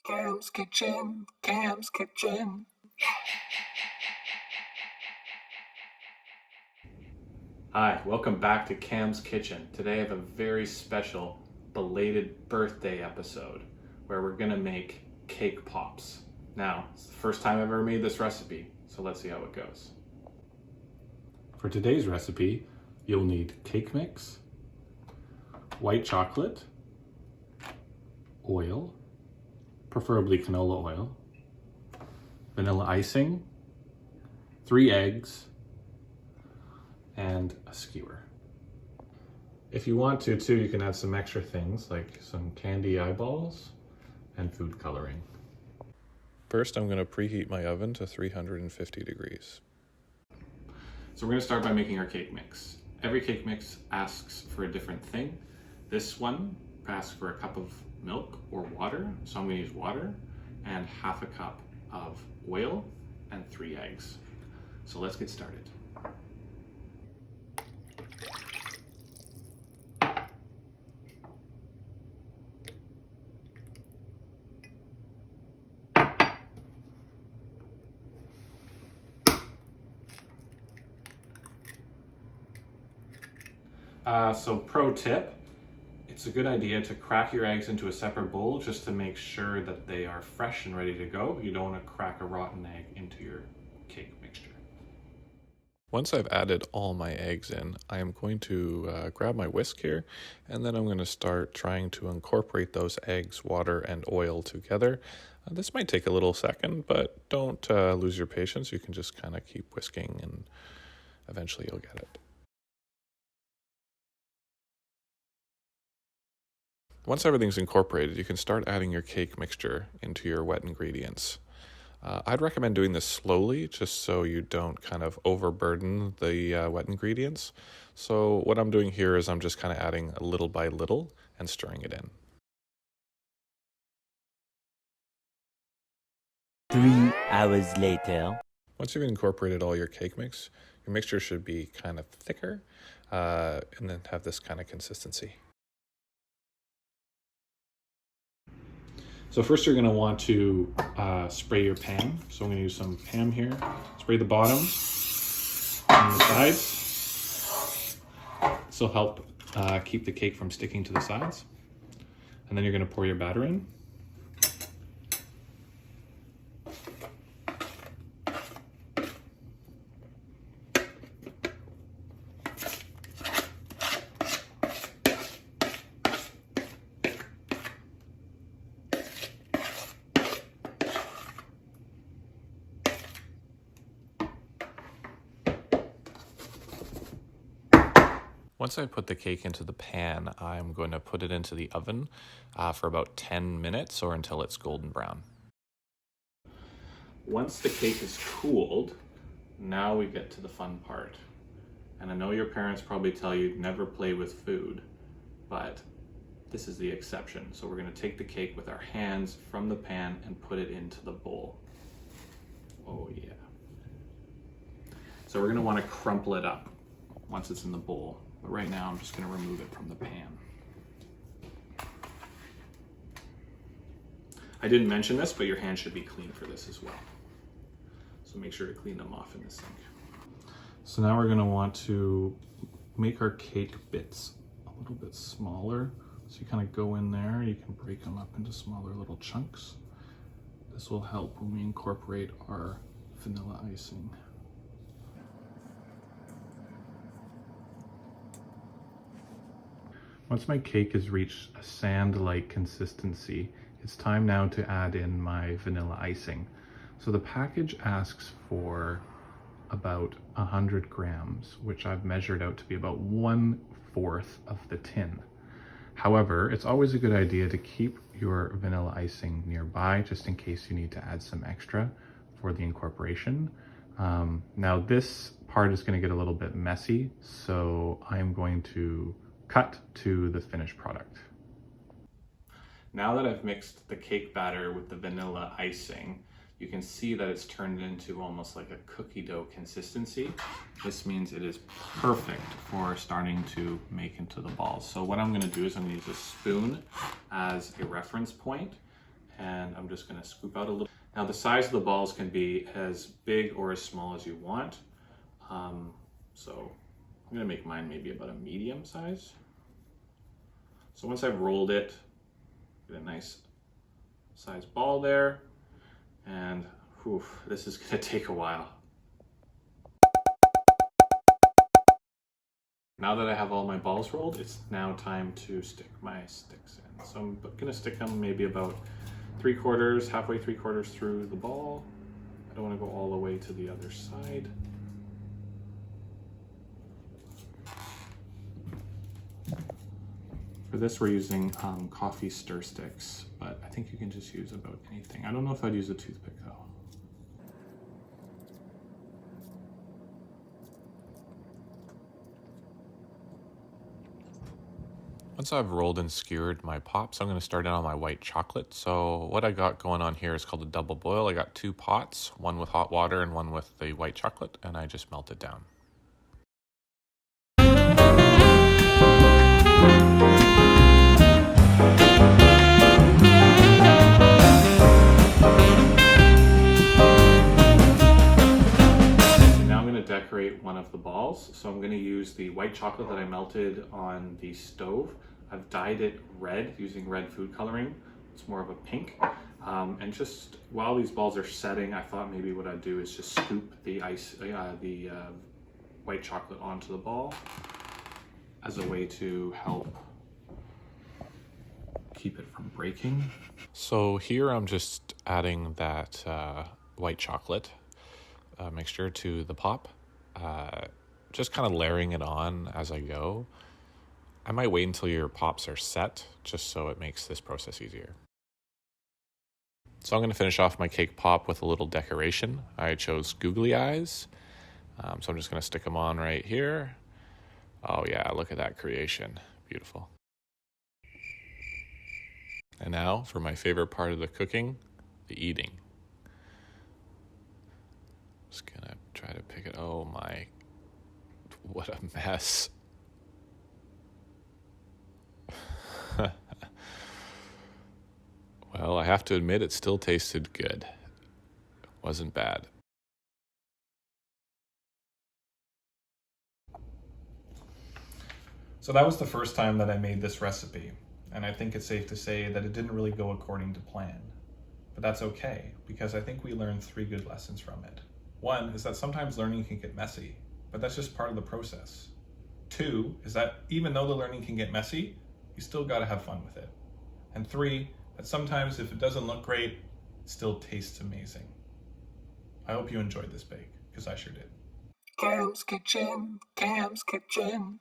Cam's Kitchen, Cam's Kitchen. Hi, welcome back to Cam's Kitchen. Today I have a very special belated birthday episode where we're gonna make cake pops. Now, it's the first time I've ever made this recipe, so let's see how it goes. For today's recipe, you'll need cake mix, white chocolate, oil, preferably canola oil, vanilla icing, 3 eggs, and a skewer. If you want to too, you can add some extra things like some candy eyeballs and food coloring. First, I'm going to preheat my oven to 350 degrees. So we're going to start by making our cake mix. Every cake mix asks for a different thing. This one asks for a cup of milk or water, so I'm going to use water, and half a cup of oil and 3 eggs. So let's get started. So pro tip, it's a good idea to crack your eggs into a separate bowl just to make sure that they are fresh and ready to go. You don't want to crack a rotten egg into your cake mixture. Once I've added all my eggs in, I am going to grab my whisk here, and then I'm going to start trying to incorporate those eggs, water, and oil together. This might take a little second, but don't lose your patience. You can just kind of keep whisking and eventually you'll get it. Once everything's incorporated, you can start adding your cake mixture into your wet ingredients. I'd recommend doing this slowly, just so you don't kind of overburden the wet ingredients. So what I'm doing here is I'm just kind of adding a little by little and stirring it in. 3 hours later. Once you've incorporated all your cake mix, your mixture should be kind of thicker and then have this kind of consistency. So first you're going to want to spray your pan. So I'm going to use some Pam here. Spray the bottom and the sides. This will help keep the cake from sticking to the sides. And then you're going to pour your batter in. Once I put the cake into the pan, I'm going to put it into the oven for about 10 minutes or until it's golden brown. Once the cake is cooled, now we get to the fun part. And I know your parents probably tell you never play with food, but this is the exception. So we're going to take the cake with our hands from the pan and put it into the bowl. Oh yeah. So we're going to want to crumple it up once it's in the bowl. But right now I'm just going to remove it from the pan. I didn't mention this, but your hands should be clean for this as well. So make sure to clean them off in the sink. So now we're going to want to make our cake bits a little bit smaller. So you kind of go in there, you can break them up into smaller little chunks. This will help when we incorporate our vanilla icing. Once my cake has reached a sand-like consistency, it's time now to add in my vanilla icing. So the package asks for about 100 grams, which I've measured out to be about 1/4 of the tin. However, it's always a good idea to keep your vanilla icing nearby, just in case you need to add some extra for the incorporation. Now this part is going to get a little bit messy, so I'm going to cut to the finished product. Now that I've mixed the cake batter with the vanilla icing, you can see that it's turned into almost like a cookie dough consistency. This means it is perfect for starting to make into the balls. So what I'm going to do is I'm going to use a spoon as a reference point and I'm just gonna scoop out a little. Now the size of the balls can be as big or as small as you want. So I'm gonna make mine maybe about a medium size. So once I've rolled it, get a nice size ball there, and whew, this is gonna take a while. Now that I have all my balls rolled, it's now time to stick my sticks in. So I'm gonna stick them maybe about 3/4, halfway 3/4 through the ball. I don't wanna go all the way to the other side. For this, we're using coffee stir sticks, but I think you can just use about anything. I don't know if I'd use a toothpick though. Once I've rolled and skewered my pops, I'm going to start out on my white chocolate. So what I got going on here is called a double boil. I got 2 pots, one with hot water and one with the white chocolate, and I just melt it down. Decorate one of the balls. So I'm going to use the white chocolate that I melted on the stove. I've dyed it red using red food coloring. It's more of a pink. And just while these balls are setting, I thought maybe what I'd do is just scoop the white chocolate onto the ball as a way to help keep it from breaking. So here I'm just adding that white chocolate mixture to the pop. Just kind of layering it on as I go. I might wait until your pops are set, just so it makes this process easier. So I'm going to finish off my cake pop with a little decoration. I chose googly eyes, so I'm just going to stick them on right here. Oh yeah, look at that creation. Beautiful. And now for my favorite part of the cooking, the eating. Just gonna try to pick it. Oh my, what a mess. Well, I have to admit it still tasted good. Wasn't bad. So that was the first time that I made this recipe, and I think it's safe to say that it didn't really go according to plan. But that's okay, because I think we learned 3 good lessons from it. 1 is that sometimes learning can get messy, but that's just part of the process. 2 is that even though the learning can get messy, you still gotta have fun with it. And 3, that sometimes if it doesn't look great, it still tastes amazing. I hope you enjoyed this bake, because I sure did. Cam's Kitchen, Cam's Kitchen.